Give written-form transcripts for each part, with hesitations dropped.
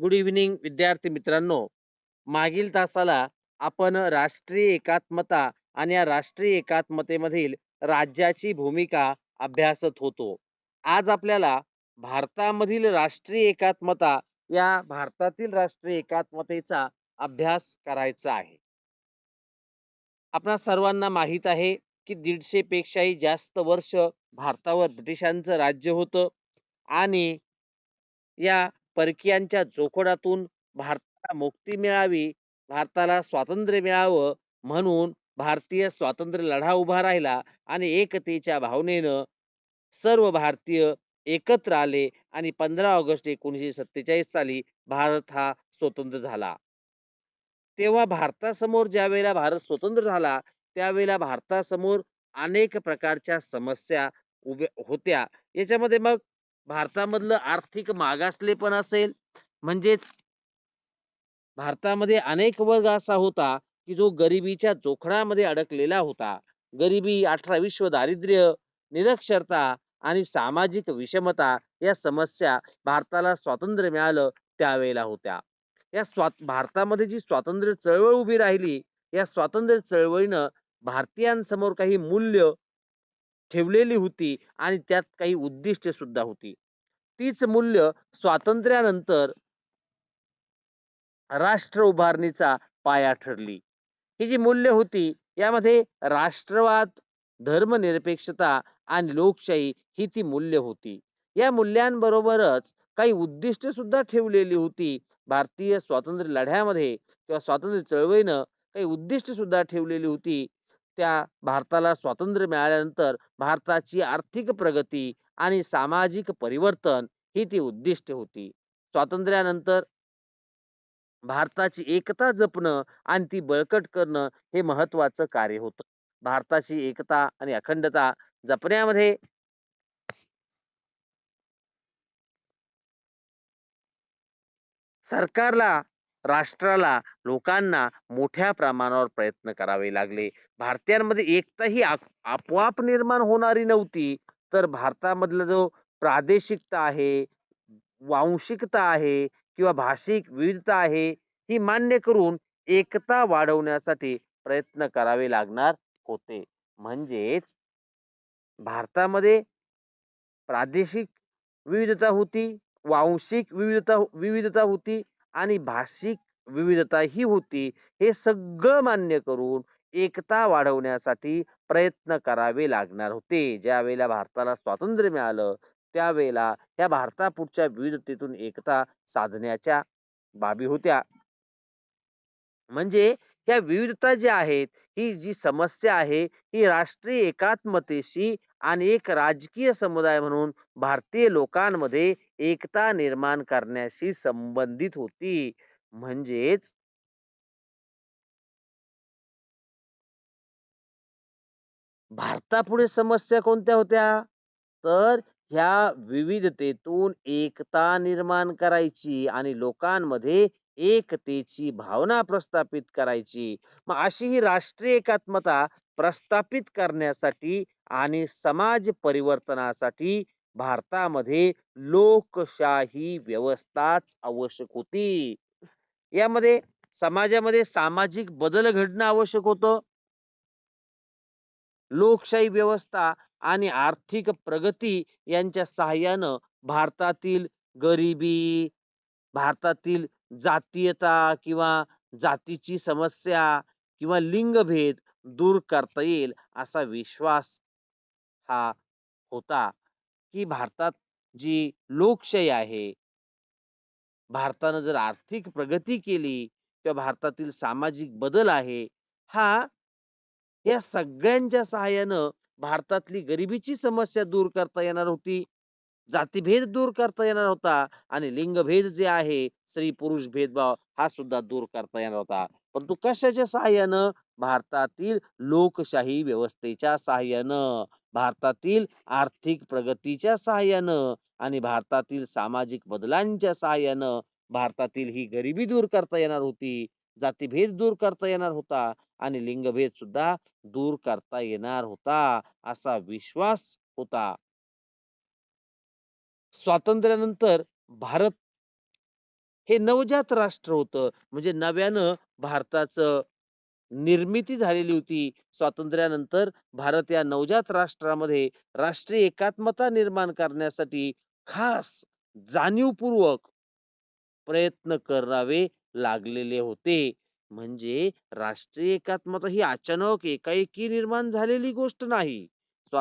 Good evening विद्यार्थी मित्रांनो. मागील तासाला आपण राष्ट्रीय एकात्मता आणि या राष्ट्रीय एकात्मतेमधील राज्याची भूमिका अभ्यासत होतो. आज आपल्याला भारतामधील राष्ट्रीय एकात्मता या भारतातील राष्ट्रीय एकात्मतेचा अभ्यास करायचा आहे. आपणा सर्वांना माहित आहे की 150 पेक्षाही जास्त वर्ष भारतावर ब्रिटिशांचं राज्य होतं आणि या परकीयांच्या जोखडातून भारताला मुक्ती मिळावी, भारताला स्वातंत्र्य मिळावं म्हणून भारतीय स्वातंत्र्य लढा उभा राहिला आणि एकतेच्या भावनेनं सर्व भारतीय एकत्र आले आणि 15 ऑगस्ट 1947 साली भारत हा स्वतंत्र झाला. तेव्हा भारतासमोर ज्यावेळेला भारत स्वतंत्र झाला, त्यावेळेला भारतासमोर अनेक प्रकारच्या समस्या उभ्या होत्या. याच्यामध्ये मग भारतामधलं आर्थिक मागासलेपण असेल, म्हणजेच भारतामध्ये अनेक वर्ग असा होता की जो गरिबीच्या जोखडामध्ये अडकलेला होता. गरिबी, 18 विश्व दारिद्र्य, निरक्षरता आणि सामाजिक विषमता या समस्या भारताला स्वातंत्र्य मिळालं त्यावेळेला होत्या. भारतामध्ये जी स्वातंत्र्य चळवळ उभी राहिली, या स्वातंत्र्य चळवळीनं भारतीयांसमोर काही मूल्य ठेवलेली होती आणि त्यात काही उद्दिष्टे सुद्धा होती. तीच मूल्य स्वातंत्र्यानंतर राष्ट्र उभारणीचा पाया ठरली. ही जी मूल्य होती यामध्ये राष्ट्रवाद, धर्मनिरपेक्षता आणि लोकशाही ही ती मूल्य होती. या मूल्यांबरोबरच काही उद्दिष्टे सुद्धा ठेवलेली होती. भारतीय स्वातंत्र्य लढ्यामध्ये किंवा स्वातंत्र्य चळवळीनं काही उद्दिष्ट सुद्धा ठेवलेली होती. त्या भारताला स्वातंत्र्य मिळाल्यानंतर भारताची आर्थिक प्रगती आणि सामाजिक परिवर्तन ही ती उद्दिष्ट होती. स्वातंत्र्यानंतर भारताची एकता जपणं आणि ती बळकट करणं हे महत्वाचं कार्य होतं. भारताची एकता आणि अखंडता जपण्यामध्ये सरकारला, राष्ट्राला, लोकांना मोठ्या प्रमाणावर प्रयत्न करावे लागले. भारतीयांमध्ये एकता ही आपोआप निर्माण होणारी नव्हती, तर भारतामधला जो प्रादेशिकता आहे, वांशिकता आहे किंवा भाषिक विविधता आहे, ही मान्य करून एकता वाढवण्यासाठी प्रयत्न करावे लागणार होते. म्हणजेच भारतामध्ये प्रादेशिक विविधता होती, वांशिक विविधता होती आणि भाषिक विविधता ही होती. हे सगळं मान्य करून एकता वाढवण्यासाठी प्रयत्न करावे लागणार होते. ज्यावेळेला भारताला स्वातंत्र्य मिळालं, त्यावेळेला या भारतापुढच्या विविधतेतून एकता साधण्याच्या बाबी होत्या. म्हणजे या विविधता ज्या आहेत, ही जी समस्या आहे, ही राष्ट्रीय एकात्मतेशी आणि एक राजकीय समुदाय म्हणून भारतीय लोकांमध्ये एकता निर्माण करण्याशी संबंधित होती. म्हणजेच भारतापुढे समस्या कोणत्या होत्या? तर ह्या विविधतेतून एकता निर्माण करायची आणि लोकांमध्ये एकतेची भावना प्रस्थापित करायची. मग अशी ही राष्ट्रीय एकात्मता प्रस्थापित करण्यासाठी आणि समाज परिवर्तनासाठी भारतामध्ये लोकशाही व्यवस्थाच आवश्यक होती. यामध्ये समाजामध्ये सामाजिक बदल घडणं आवश्यक होतं. लोकशाही व्यवस्था आणि आर्थिक प्रगती यांच्या सहाय्यानं भारतातील गरिबी, भारतातील जातीयता किंवा जातीची समस्या किंवा लिंगभेद दूर करता येईल असा विश्वास हा होता, की भारतात जी लोकशाही आहे, भारतानं जर आर्थिक प्रगती केली किंवा भारतातील सामाजिक बदल आहे, हा या सगळ्यांच्या सहाय्यानं भारतातली गरिबीची समस्या दूर करता येणार होती. जातीभेद दूर करता येणार होता आणि लिंगभेद जे आहे, स्त्री-पुरुष भेदभाव हा सुद्धा दूर करता येणार होता. परंतु कशाच्या सहाय्यानं? भारतातील लोकशाही व्यवस्थेच्या सहाय्यानं, भारतातील आर्थिक प्रगतीच्या सहाय्यानं आणि भारतातील सामाजिक बदलांच्या सहाय्यानं भारतातील ही गरिबी दूर करता येणार होती. जातीभेद दूर करता येणार होता आणि लिंगभेद सुद्धा दूर करता येणार होता, असा विश्वास होता. स्वातंत्र्यानंतर भारत हे नवजात राष्ट्र होतं. म्हणजे नव्यानं भारताचं निर्मिती झालेली होती. स्वातंत्र्यानंतर भारत या नवजात राष्ट्रामध्ये राष्ट्रीय एकात्मता निर्माण करण्यासाठी खास जाणीवपूर्वक प्रयत्न करावे लागलेले होते. म्हणजे राष्ट्रीय एकात्मता ही अचानक एकाएकी निर्माण झालेली गोष्ट नाही.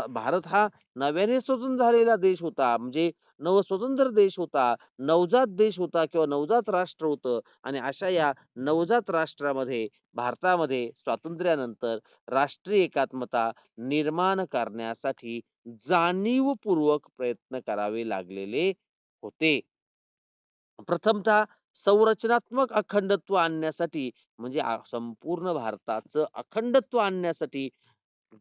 भारत हा नव्याने स्वतंत्र झालेला देश होता. म्हणजे नवस्वतंत्र देश होता. नवजात देश होता किंवा नवजात राष्ट्र होतं आणि अशा या नवजात राष्ट्रामध्ये भारतामध्ये स्वातंत्र्यानंतर राष्ट्रीय एकात्मता निर्माण करण्यासाठी जाणीवपूर्वक प्रयत्न करावे लागलेले होते. प्रथमतः संरचनात्मक अखंडत्व आणण्यासाठी म्हणजे संपूर्ण भारताचं अखंडत्व आणण्यासाठी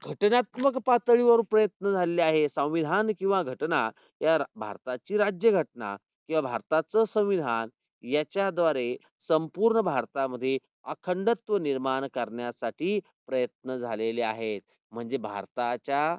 घटनात्मक पातळीवर प्रयत्न झालेले आहे. संविधान किंवा घटना या भारताची राज्यघटना किंवा भारताचं संविधान याच्याद्वारे संपूर्ण भारतामध्ये अखंडत्व निर्माण करण्यासाठी प्रयत्न झालेले आहेत. म्हणजे भारताच्या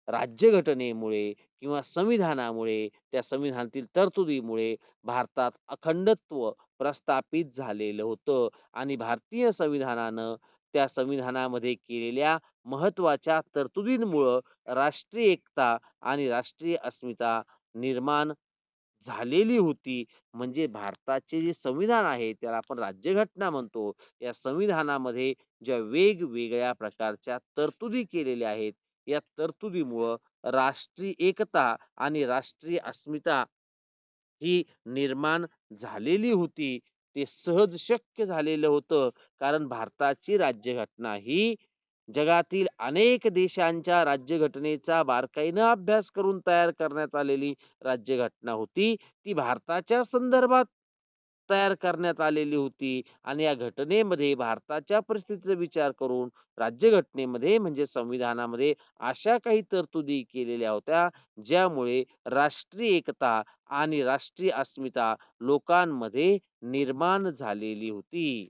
राज्यघटनेमुळे किंवा संविधानामुळे त्या संविधानातील तरतुदीमुळे भारतात अखंडत्व प्रस्थापित झालेलं होतं आणि भारतीय संविधानानं त्या संविधानामध्ये केलेल्या महत्वाच्या तरतुदींमुळं राष्ट्रीय एकता आणि राष्ट्रीय अस्मिता निर्माण झालेली होती. म्हणजे भारताचे जे संविधान आहे त्याला आपण राज्यघटना म्हणतो. या संविधानामध्ये ज्या वेगवेगळ्या प्रकारच्या तरतुदी केलेल्या आहेत, या तरतुदीमुळं राष्ट्रीय एकता आणि राष्ट्रीय अस्मिता ही निर्माण झालेली होती. ते सहज शक्य झालेलं होतं. कारण भारताची राज्यघटना ही जगातील अनेक देशांच्या राज्यघटनेचा बारकाईनं अभ्यास करून तयार करण्यात आलेली राज्यघटना होती. ती भारताच्या संदर्भात तयार करण्यात आलेली होती आणि या घटनेमध्ये भारताच्या परिस्थितीचा विचार करून राज्यघटनेमध्ये म्हणजे संविधानामध्ये अशा काही तरतुदी केलेल्या होत्या, ज्यामुळे राष्ट्रीय एकता आणि राष्ट्रीय अस्मिता लोकांमध्ये निर्माण झालेली होती.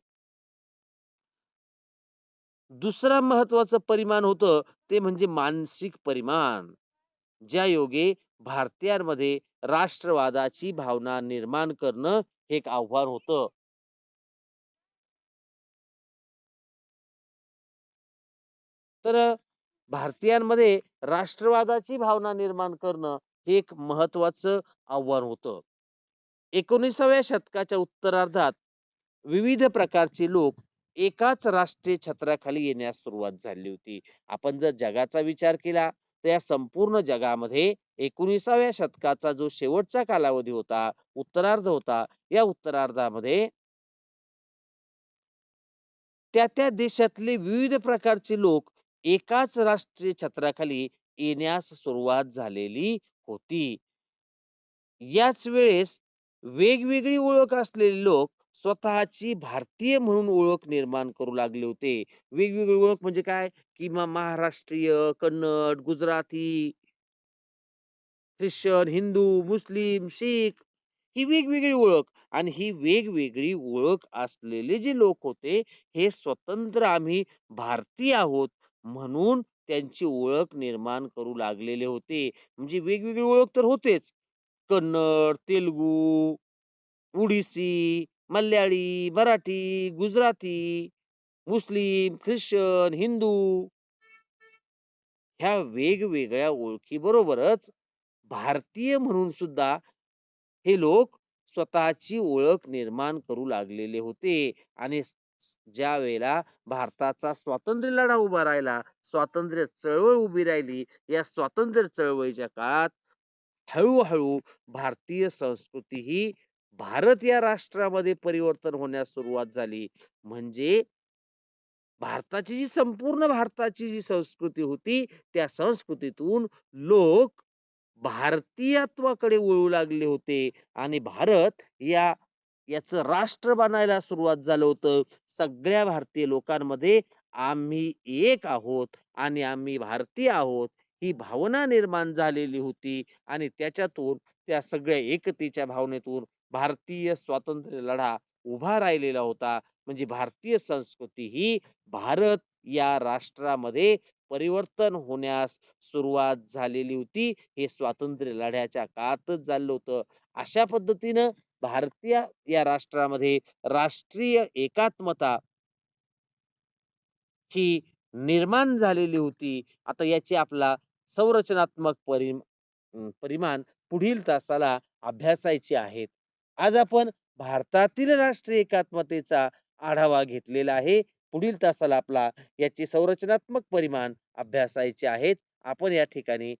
दुसरा महत्वाचं परिमाण होतं ते म्हणजे मानसिक परिमाण. ज्यायोगे भारतीयांमध्ये राष्ट्रवादाची भावना निर्माण करणं हे एक आव्हान होतं. तर भारतीयांमध्ये राष्ट्रवादाची भावना निर्माण करणं हे एक महत्वाचं आव्हान होतं. 19व्या शतकाच्या उत्तरार्धात विविध प्रकारचे लोक एकाच राष्ट्रीय छत्राखाली येण्यास सुरुवात झाली होती. आपण जर जगाचा विचार केला तर या संपूर्ण जगामध्ये 19व्या शतकाचा जो शेवटचा कालावधी होता, उत्तरार्ध होता, या उत्तरार्धामध्ये त्या देशातले विविध प्रकारचे लोक एकाच राष्ट्रीय छत्राखाली येण्यास सुरुवात झालेली होती. याच वेळेस वेगवेगळी ओळख असलेले लोक स्वतःची भारतीय म्हणून ओळख निर्माण करू लागले होते. वेगवेगळी ओळख म्हणजे काय? की महाराष्ट्रीय, कन्नड, गुजराती, ख्रिश्चन, हिंदू, मुस्लिम, शीख ही वेगवेगळी ओळख आणि ही वेगवेगळी ओळख असलेले जे लोक होते, हे स्वतंत्र आम्ही भारतीय आहोत म्हणून त्यांची ओळख निर्माण करू लागलेले होते. म्हणजे वेगवेगळी ओळख तर होतेच. कन्नड, तेलुगू, ओडिसी, मल्याळी, मराठी, गुजराती, मुस्लिम, ख्रिश्चन, हिंदू ह्या वेगवेगळ्या ओळखीबरोबरच भारतीय म्हणून सुद्धा हे लोक स्वतःची ओळख निर्माण करू लागलेले होते आणि ज्या वेळेला भारताचा स्वातंत्र्य लढा उभा राहिला, स्वातंत्र्य चळवळ उभी राहिली, या स्वातंत्र्य चळवळीच्या काळात हळू-हळू भारतीय संस्कृती ही भारत या राष्ट्रामध्ये परिवर्तन होण्यास सुरुवात झाली. म्हणजे भारताची जी संपूर्ण भारताची जी संस्कृती होती, त्या संस्कृतीतून लोक भारतीयत्वाकडे वळू लागले होते आणि भारत याचं राष्ट्र बनायला सुरुवात झालं होतं. सगळ्या भारतीय लोकांमध्ये आम्ही एक आहोत आणि आम्ही भारतीय आहोत ही भावना निर्माण झालेली होती आणि त्याच्यातून त्या सगळ्या एकतेच्या भावनेतून भारतीय स्वातंत्र्य लढा उभा राहिलेला होता. म्हणजे भारतीय संस्कृती ही भारत या राष्ट्रामध्ये परिवर्तन होण्यास सुरुवात झालेली होती. हे स्वातंत्र्य लढ्याच्या काळातच झालं होतं. अशा पद्धतीनं भारतीय या राष्ट्रामध्ये राष्ट्रीय एकात्मता ही निर्माण झालेली होती. आता याची आपला संरचनात्मक परिमाण पुढील तासाला अभ्यासायचे आहेत. आज आपण भारतातील राष्ट्रीय एकात्मतेचा आढावा घेतलेला आहे. पुढील तासाला आपला याचे संरचनात्मक परिमाण अभ्यासायचे आहेत. आपण या ठिकाणी